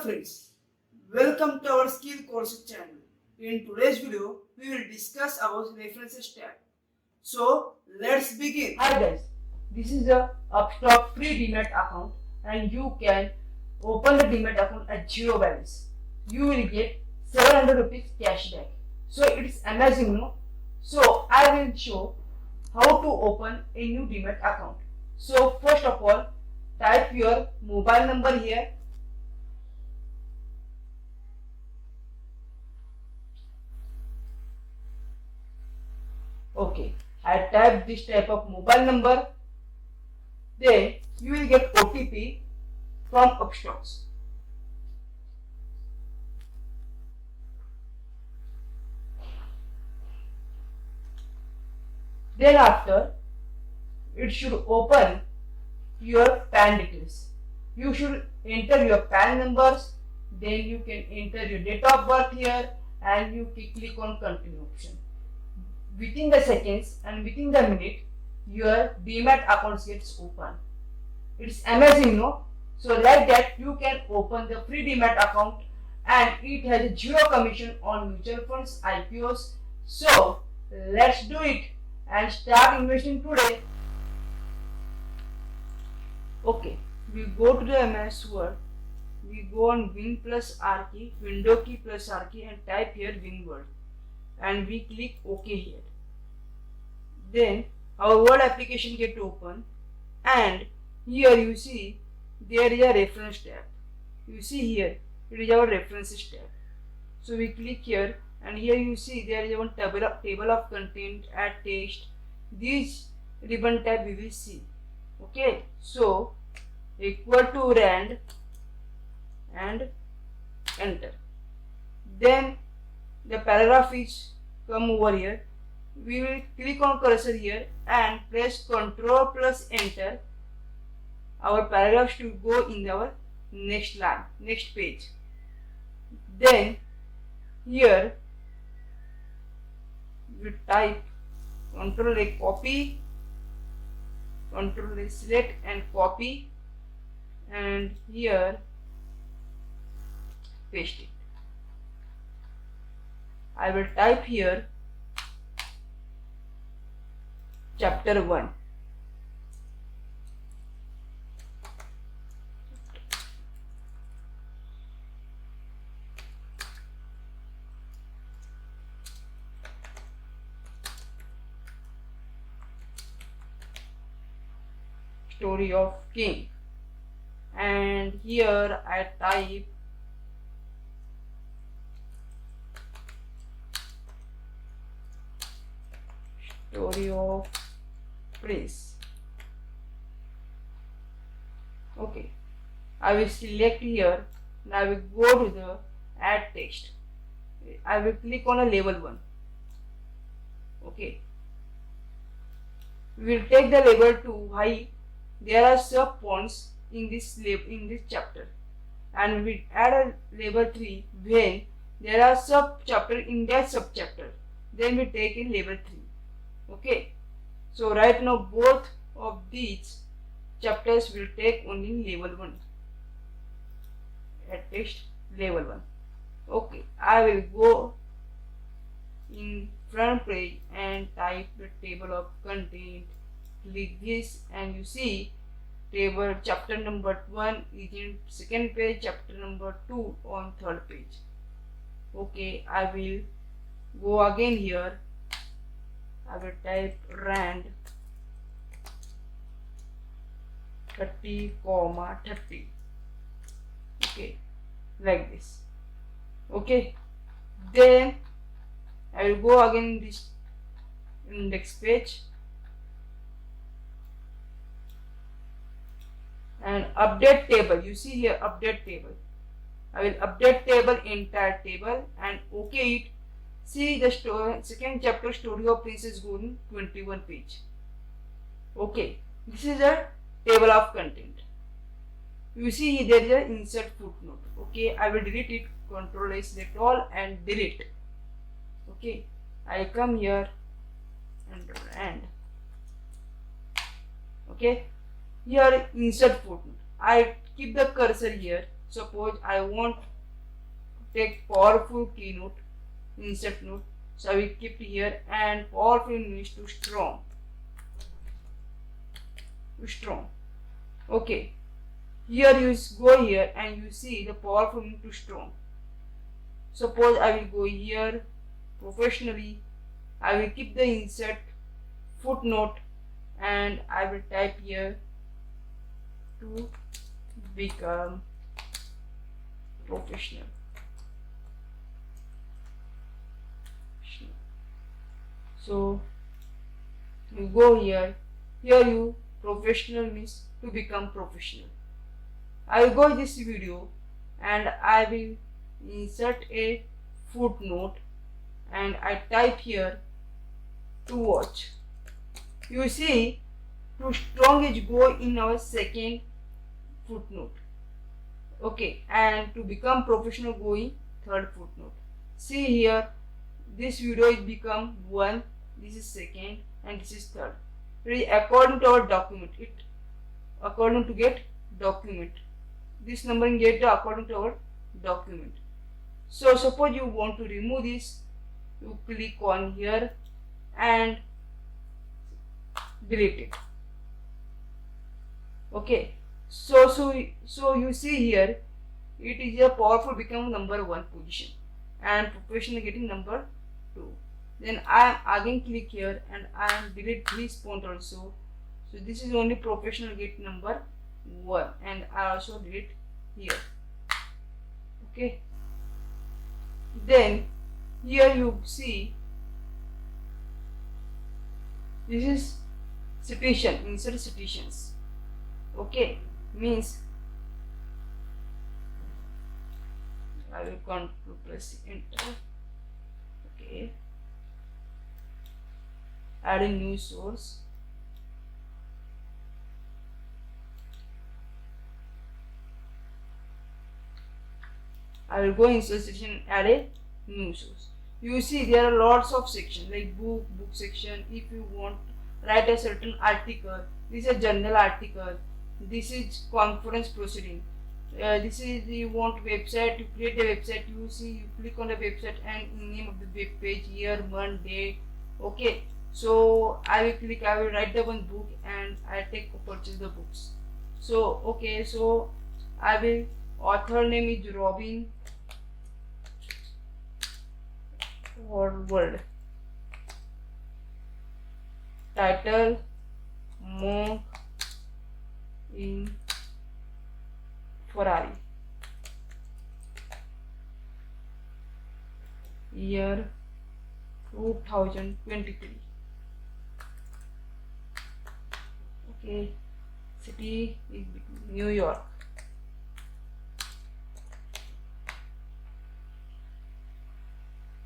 friends, welcome to our skill courses channel. In today's video, we will discuss about references tab. So let's begin. Hi guys, this is a Upstock free Demat account and you can open the Demat account at zero balance. You will get 700 rupees cashback. So it's amazing, no? So I will show how to open a new Demat account. So first of all, type your mobile number here. Okay, I type this type of mobile number. Then you will get OTP from Upstocks. Then after, it should open your PAN details. You should enter your PAN numbers. Then you can enter your date of birth here and you click on continue option. Within the seconds and within the minute, your Demat account gets open. It's amazing, no? So like that, you can open the free Demat account and it has a zero commission on mutual funds, IPOs. So let's do it and start investing today. Okay, we go to the MS Word. We go on Win plus R key, window key plus R key and type here Win Word. And we click OK here. Then our Word application get open and here you see there is a reference tab. You see here it is our references tab. So we click here and here you see there is one table of content, add text. This ribbon tab we will see. Okay, so equal to rand and enter. Then the paragraph is come over here. We will click on cursor here and press Ctrl plus enter. Our paragraph should go in our next line, next page. Then here we type Ctrl A copy, Ctrl A select and copy, and here paste it. I will type here chapter 1. Story of King, and here I type Story of Prince. Okay, I will select here and I will go to the add text. I will click on a label 1. Okay, we will take the label 2 why there are sub points in this chapter, and we add a label 3 when there are sub chapter in that sub chapter. Then we take in label 3. Okay, so right now both of these chapters will take only label 1. Add text label 1. Okay, I will go in front page and type the table of content. Click this and you see table chapter number 1 is in second page, chapter number 2 on third page. Okay, I will go again here. I will type rand 30, 30. Okay, like this. Okay, then I will go again this index page and update table. You see here update table. I will update table, entire table, and okay it. See the second chapter Story of Princess Golden 21 page. Okay, this is a table of content. You see there is a insert footnote. Okay, I will delete it. Ctrl A select all and delete. Okay, I come here and okay, here insert footnote. I keep the cursor here Suppose I want to take powerful keynote, insert note, so I will keep here, and powerful means to strong. Okay, here you go here and you see the powerful means to strong. Suppose I will go here professionally, I will keep the insert footnote and I will type here to become professional. So you go here you professional means to become professional. I will go in this video and I will insert a footnote and I type here to watch. You see, to strong is go in our second footnote. Okay, and to become professional go in third footnote. See here, this video is become 1, this is second, and this is third. It is according to our document. It according to get document. This numbering get according to our document. So suppose you want to remove this, you click on here and delete it. Okay. So you see here, it is a powerful become number 1 position and professional getting number 2. Then I am again click here and I am delete this font also. So this is only professional get number 1 and I also delete here. Okay. Then here you see this is citation, insert citations. Okay, means I will control press enter. Okay, adding new source. I will go insert section, add a new source. You see there are lots of sections like book section. If you want write a certain article, this is a journal article, this is conference proceeding, this is you want website, you create the website, you see you click on the website and name of the web page, year, month, date. Okay, so I will click, I will write the one book and I take purchase the books. So okay, so I will, author name is Robin Forward, title Monk in Ferrari, year 2023. Okay, city is New York.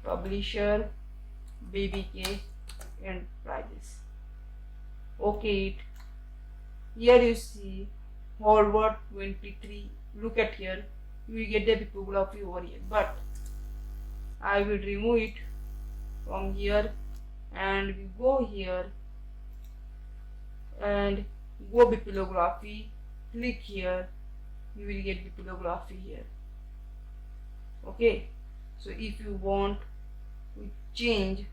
Publisher BBK Enterprises. Okay, here you see Harvard 23. Look at here, you will get the bibliography over here, but I will remove it from here and we go here and go bibliography, click here, you will get bibliography here. Okay, so if you want to change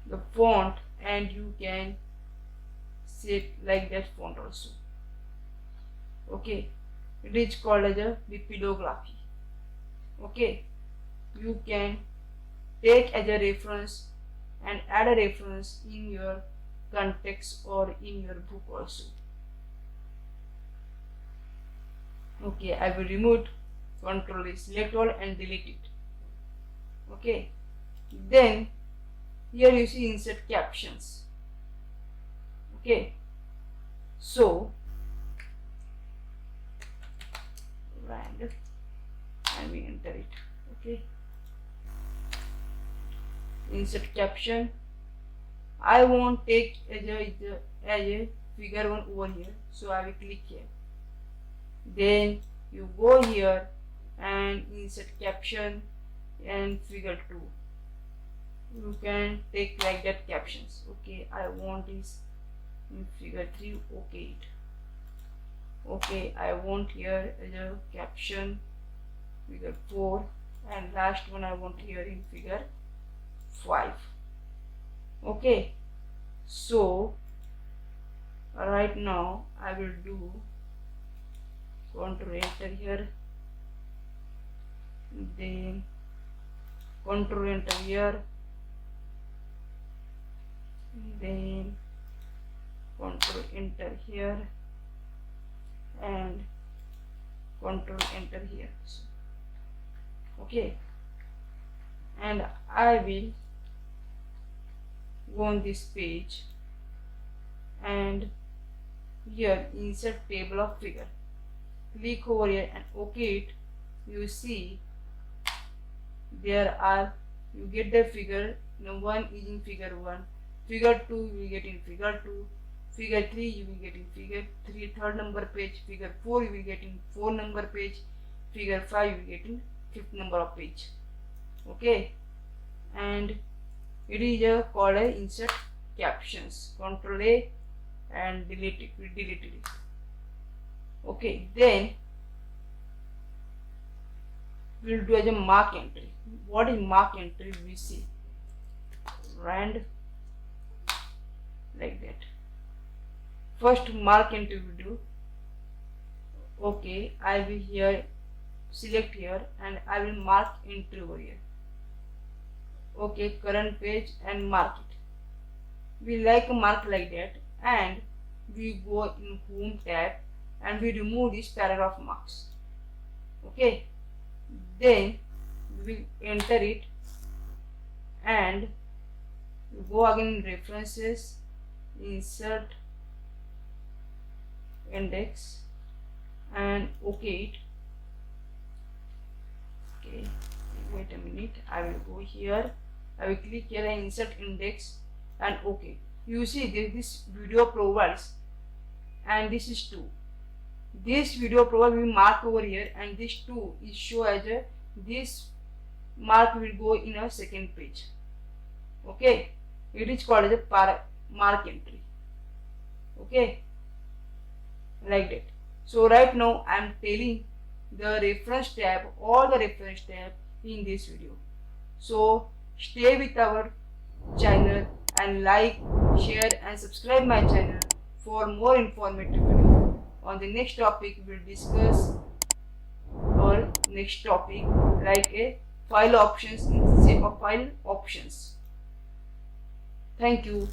the font and you can set like that font also. Okay, it is called as a bibliography. Okay, you can take as a reference and add a reference in your context or in your book also. Okay, I will remove it, control is select all and delete it. Okay, then here you see insert captions. Okay, so random and we enter it. Okay, insert caption. I want take as a figure 1 over here, so I will click here. Then you go here and insert caption and figure 2. You can take like that captions. Okay, I want this in figure 3. Okay, Okay, I want here as a caption figure 4, and last one I want here in figure 5. Okay, so right now I will do control enter here, then control enter here, then control enter here, and control enter here. Okay, and I will go on this page and here insert table of figure, click over here and OK it. You see there are, you get the figure. Now 1 is in figure 1, figure 2 you will get in figure 2, figure 3 you will get in figure 3 third number page, figure 4 you will get in 4 number page, figure 5 you will get in 5th number of page. Okay, and it is called a insert captions. Control A and delete it. We deleted it. Okay, then we'll do as a mark entry. What is mark entry? We see rand like that. First mark entry we do. Okay, I will here select here and I will mark entry over here. Okay, current page and mark it. We like a mark like that, and we go in home tab and we remove this paragraph marks. Okay, then we will enter it and we go again in references, insert index and OK it. Okay, wait a minute, I will go here, I will click here and insert index and OK. You see this video provides, and this is 2. This video provides will mark over here, and this 2 is show as a, this mark will go in a second page. Okay, it is called as a mark entry. Okay, like that. So right now I am telling the reference tab, all the reference tab in this video. So stay with our channel and like, share and subscribe my channel for more informative video. On the next topic we will discuss our next topic like a file options, file options. Thank you.